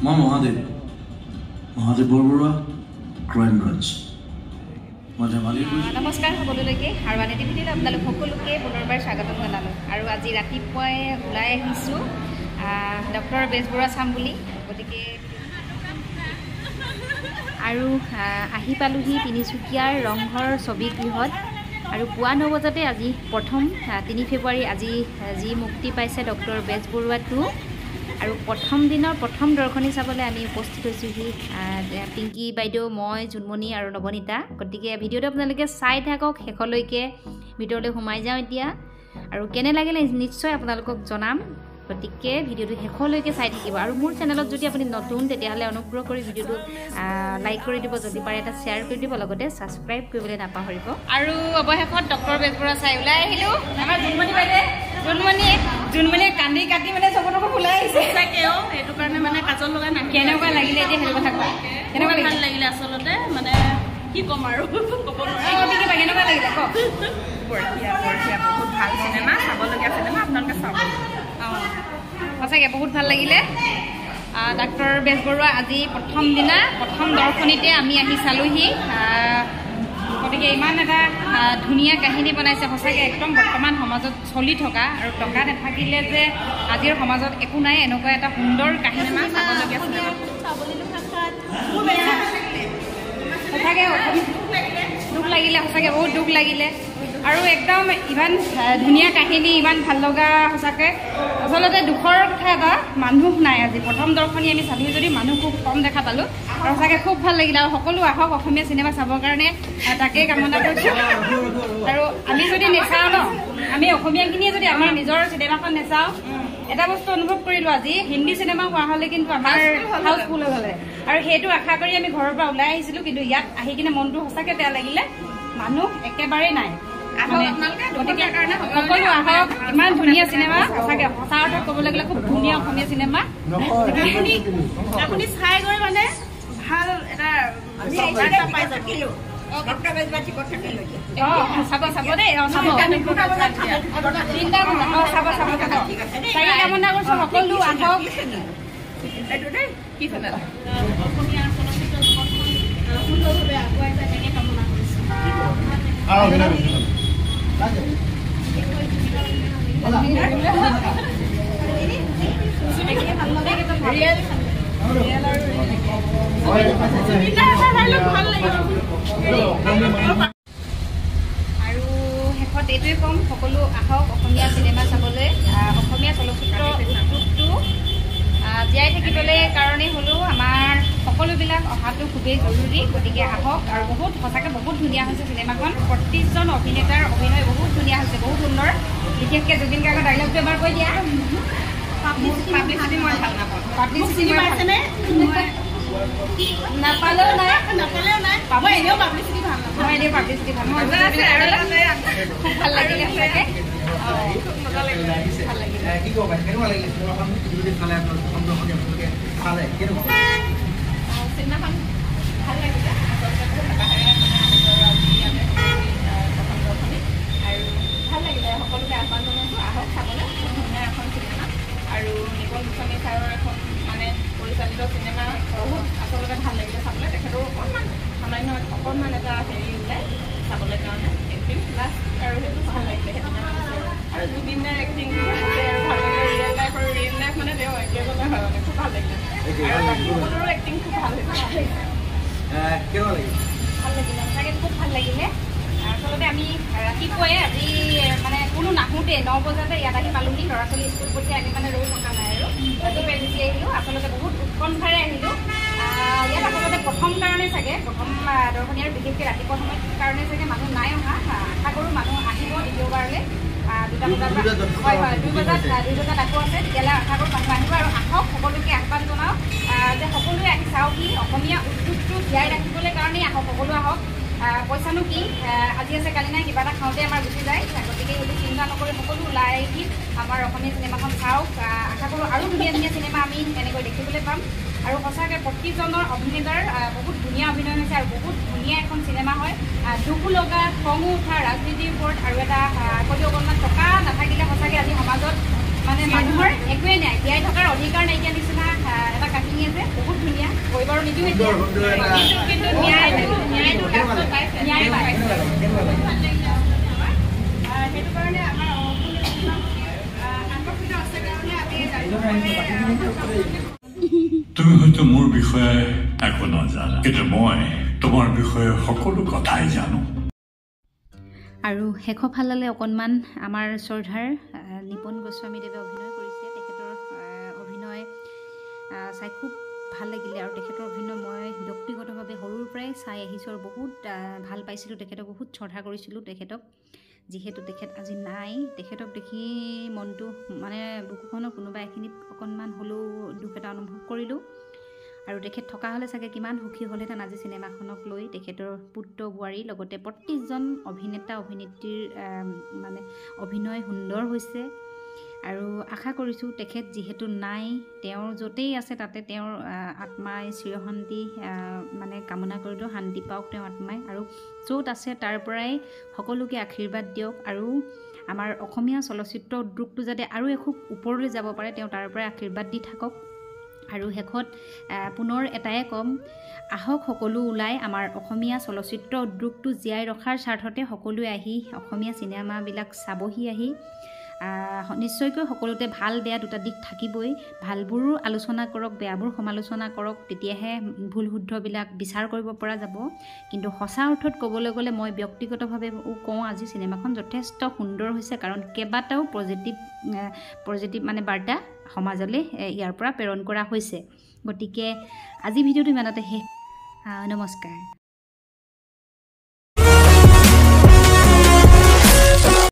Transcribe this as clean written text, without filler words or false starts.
মই Mahadev Borbarua crime branch মই ধেমালিৰ নমস্কাৰ সকলোলৈকে আৰু আন এটি ভিডিঅ'ত আপোনালোক সকলোকে পুনৰবাৰ স্বাগতম জনালোঁ আৰু আজি ৰাতিপুৱাই ওলাই আহিছোঁ ডক্টৰ বেজবৰুৱা চাম বুলি গতিকে আৰু আহি পালোহি তিনিচুকীয়াৰ ৰংঘৰ ছবিগৃহত আৰু পুৱা 9 বজাতে আজি প্ৰথম 3 ফেব্ৰুৱাৰী আজি যি মুক্তি পাইছে ডক্টৰ বেজবৰুৱা 2 আৰু প্ৰথম দিনৰ প্ৰথম দৰ্শনী চাবলৈ আমি উপস্থিত হৈছোহি পিংকি বাইদেউ মই জুনমণি আৰু নৱনীতা গতিকে ভিডিঅ'টো আপোনালোকে চাই থাকক শেষলৈকে ভিতৰলৈ সোমাই যাওঁ এতিয়া আৰু কেনে লাগিলে নিশ্চয় আপোনালোকক জনাম গতিকে ভিডিঅ'টো শেষলৈকে চাই থাকিব আৰু মোৰ চেনেলত যদি আপুনি নতুন তেতিয়াহ'লে অনুগ্ৰহ কৰি ভিডিঅ'টো লাইক কৰি দিব যদি পাৰে এটা শ্বেয়াৰ কৰি দিব লগতে ছাবস্ক্ৰাইব কৰিবলৈ নাপাহৰিব আৰু অৱশেষত ডক্টৰ বেজবৰুৱা চাই ওলাই আহিলোঁ আমাৰ জুনমণি বাইদেউ জুনমণিয়ে কান্দি কাটি মানে চকুটো ওলাই আহিছে তাকেও সেইটো কাৰণে মানে কাজল লগাই নাহি কেনেকুৱা লাগিলে এতিয়া সেইটো কথা কোৱা কেনেকুৱা ভাল লাগিলে আচলতে মানে কি ক'ম আৰু ক'ব নোৱাৰি কেনেকুৱা লাগিলে কওক বঢ়িয়া বহুত ভাল চিনেমা চাবলগীয়া চিনেমা আপোনালোকে চাব সঁচাকৈ বহুত ভাল লাগিলে ডক্টৰ বেজবৰুৱা আজি প্ৰথম দিনা প্ৰথম দৰ্শনীতে আমি আহি চালোহি গতিকে ইমান এটা ধুনীয়া কাহিনী বনাইছে সঁচাকৈ একদম বৰ্তমান সমাজত চলি থকা আৰু টকা নাথাকিলে যে আজিৰ সমাজত একো নাই এনেকুৱা এটা সুন্দৰ কাহিনী চাবলগীয়া সঁচাকৈ দুখ লাগিলে সঁচাকৈ বহুত দুখ লাগিলে আৰু একদম ইমান ধুনীয়া কাহিনী ইমান ভাল লগা সঁচাকৈ আচলতে দুখৰ কথা এটা মানুহ নাই আজি প্ৰথম দৰ্শনী আমি চালোঁ যদি মানুহ খুব কম দেখা পালোঁ আৰু সঁচাকৈ খুব ভাল লাগিলে আৰু সকলো আহক অসমীয়া চিনেমা চাবৰ কাৰণে তাকেই কামনা কৰিছোঁ আৰু আমি যদি নেচাওঁ ন আমি অসমীয়াখিনিয়ে যদি আমাৰ নিজৰ চিনেমাখন নেচাওঁ এটা বস্তু অনুভৱ কৰিলোঁ আজি হিন্দী চিনেমা হোৱা হ'লে কিন্তু আমাৰ হাউচফুল হ'লে আৰু সেইটো আশা কৰি আমি ঘৰৰ পৰা ওলাই আহিছিলোঁ কিন্তু ইয়াত আহি কিনে মনটো সঁচাকৈ বেয়া লাগিলে মানুহ একেবাৰেই নাই গতিকে সকলো আহক ইমান ধুনীয়া চিনেমা সঁচাকৈ সঁচা অৰ্থত ক'বলৈ গ'লে খুব ধুনীয়া অসমীয়া চিনেমা আপুনি চাই গৈ মানে ভাল এটা চাব দেই চিন্তা চাব চাৰি কামনা কৰিছোঁ সকলো আহক কি অসমীয়া চলচ্চিত্ৰ সুন্দৰভাৱে আগুৱাই যায় তেনেকৈ কামনা কৰিছোঁ আৰু শেষত এইটোৱে ক'ম সকলো আহক অসমীয়া চিনেমা চাবলৈ অসমীয়া চলচ্চিত্ৰ উদ্যোগটো জীয়াই থাকিবলৈ কাৰণেই হ'লেও আমাৰ সকলোবিলাক অহাটো খুবেই জৰুৰী গতিকে আহক আৰু বহুত সঁচাকৈ বহুত ধুনীয়া হৈছে চিনেমাখন প্ৰতিজন অভিনেতাৰ অভিনয় বহুত ধুনীয়া হৈছে বহুত সুন্দৰ বিশেষকৈ জুবিন গাৰ্গৰ ডাইলগটো এবাৰ কৈ দিয়া পাব্লিচিটি মই ভাল নাপাওঁ পাব্লিচিটি পাইছেনে নাপালেও নাই পাব এনেও পাব্লিচিটি ভাল নাপাওঁ মই এনেও পাব্লিচিটি ভাল নাপাওঁ খুব ভাল লাগিলে সঁচাকৈ ভাল লাগিলে চিনেমাখন ভাল লাগিলে আৰু ভাল লাগিলে সকলোকে আহ্বান জনাইছোঁ আহক চাবলৈ ধুনীয়া এখন চিনেমা আৰু নিপল গোস্বামী ছাৰৰ এখন মানে পৰিচালিত চিনেমা বহুত আচলতে ভাল লাগিলে চাবলৈ তেখেতৰ অকণমান এটা হেৰি ওলাই চাবলৈ কাৰণে এক্টিং লাষ্ট আৰু সেইটো ভাল লাগিলে সেইটো আৰু জুবিন দাৰ এক্টিং ভাল লাগিলে ৰিয়েল লাইফ মানে তেওঁ একেজনে হয় মানে খুব ভাল লাগিলে আৰু সকলোৰো এক্টিং খুব ভাল হৈছে ভাল লাগিলে সঁচাকৈ খুব ভাল লাগিলে আচলতে আমি ৰাতিপুৱাই আজি মানে কোনো নাহোঁতে 9 বজাতে ইয়াত আহি পালোহি ল'ৰা ছোৱালী স্কুল পঠিয়াই আমি মানে ৰৈ থকা নাই আৰু ৰাতিপুৱাই গুচি আহিলোঁ আচলতে বহুত উৎকণ্ঠাৰে আহিলোঁ ইয়াত আচলতে প্ৰথম কাৰণে চাগে প্ৰথম দৰ্শনী আৰু বিশেষকৈ ৰাতিপুৱা সময়ত কাৰণে চাগে মানুহ নাই অহা আশা কৰোঁ মানুহ আহিব দ্বিতীয়বাৰলৈ 2 বজাত হয় 2 বজাত আকৌ আছে তেতিয়ালৈ আশা কৰোঁ মানুহ আহিব আৰু আহক সকলোকে আহ্বান জনাওঁ যে সকলোৱে আহি চাওকহি অসমীয়া উদ্যোগটো জীয়াই ৰাখিবলৈ কাৰণেই আহক সকলো আহক পইচানো কি আজি আছে কালি নাই কিবা এটা খাওঁতে আমাৰ গুচি যায় গতিকে সেইটো চিন্তা নকৰি সকলো ওলাই আহি আমাৰ অসমীয়া চিনেমাখন চাওক আশা কৰোঁ আৰু ধুনীয়া ধুনীয়া চিনেমা আমি এনেকৈ দেখিবলৈ পাম আৰু সঁচাকৈ প্ৰতিজনৰ অভিনেতাৰ বহুত ধুনীয়া অভিনয় হৈছে আৰু বহুত ধুনীয়া এখন চিনেমা হয় দুখো লগা খঙো উঠা ৰাজনীতিৰ ওপৰত আৰু এটা যদি অকণমান টকা নাথাকিলে সঁচাকৈ আজি সমাজত মানে মানুহৰ একোৱেই নাই জীয়াই থকাৰ অধিকাৰ নাইকিয়া নিচিনা এটা কাহিনী আছে তুমি হয়তো মোৰ বিষয়ে একো নাজানা, কিন্তু মই তোমাৰ বিষয়ে সকলো কথাই জানো। আৰু শেষৰ ফাললৈ অকণমান আমাৰ শ্ৰদ্ধাৰ নিপন গোস্বামীদেৱে অভিনয় কৰিছে। তেখেতৰ অভিনয় চাই খুব ভাল লাগিলে আৰু তেখেতৰ অভিনয় মই ব্যক্তিগতভাৱে সৰুৰ পৰাই চাই আহিছোঁ আৰু বহুত ভাল পাইছিলোঁ। তেখেতক বহুত শ্ৰদ্ধা কৰিছিলোঁ তেখেতক। যিহেতু তেখেত আজি নাই, তেখেতক দেখি মনটো মানে বুকুখনৰ কোনোবা এখিনিত অকণমান হ'লেও দুখ এটা অনুভৱ কৰিলোঁ। আৰু তেখেত থকা হ'লে চাগে কিমান সুখী হ'লহেঁতেন আজি চিনেমাখনক লৈ। তেখেতৰ পুত্ৰ বোৱাৰী লগতে প্ৰত্যেকজন অভিনেতা অভিনেত্ৰীৰ মানে অভিনয় সুন্দৰ হৈছে। আৰু আশা কৰিছোঁ তেখেত যিহেতু নাই, তেওঁৰ য'তেই আছে তাতে তেওঁৰ আত্মাই চিৰশান্তি মানে কামনা কৰিলোঁ, শান্তি পাওক তেওঁৰ আত্মাই। আৰু য'ত আছে তাৰ পৰাই সকলোকে আশীৰ্বাদ দিয়ক আৰু আমাৰ অসমীয়া চলচ্চিত্ৰ উদ্যোগটো যাতে আৰু এখোপ ওপৰলৈ যাব পাৰে তেওঁ তাৰ পৰাই আশীৰ্বাদ দি থাকক। আৰু শেষত পুনৰ এটাই ক'ম, আহক সকলো ওলাই আমাৰ অসমীয়া চলচ্চিত্ৰ উদ্যোগটো জীয়াই ৰখাৰ স্বাৰ্থতে সকলোৱে আহি অসমীয়া চিনেমাবিলাক চাবহি। আহি নিশ্চয়কৈ সকলোতে ভাল বেয়া দুটা দিশ থাকিবই। ভালবোৰো আলোচনা কৰক, বেয়াবোৰ সমালোচনা কৰক, তেতিয়াহে ভুল শুদ্ধবিলাক বিচাৰ কৰিব পৰা যাব। কিন্তু সঁচা অৰ্থত ক'বলৈ গ'লে মই ব্যক্তিগতভাৱে কওঁ আজি চিনেমাখন যথেষ্ট সুন্দৰ হৈছে, কাৰণ কেইবাটাও পজিটিভ মানে বাৰ্তা সমাজলৈ ইয়াৰ পৰা প্ৰেৰণ কৰা হৈছে। গতিকে আজি ভিডিঅ'টো ইমানতে শেষ। নমস্কাৰ।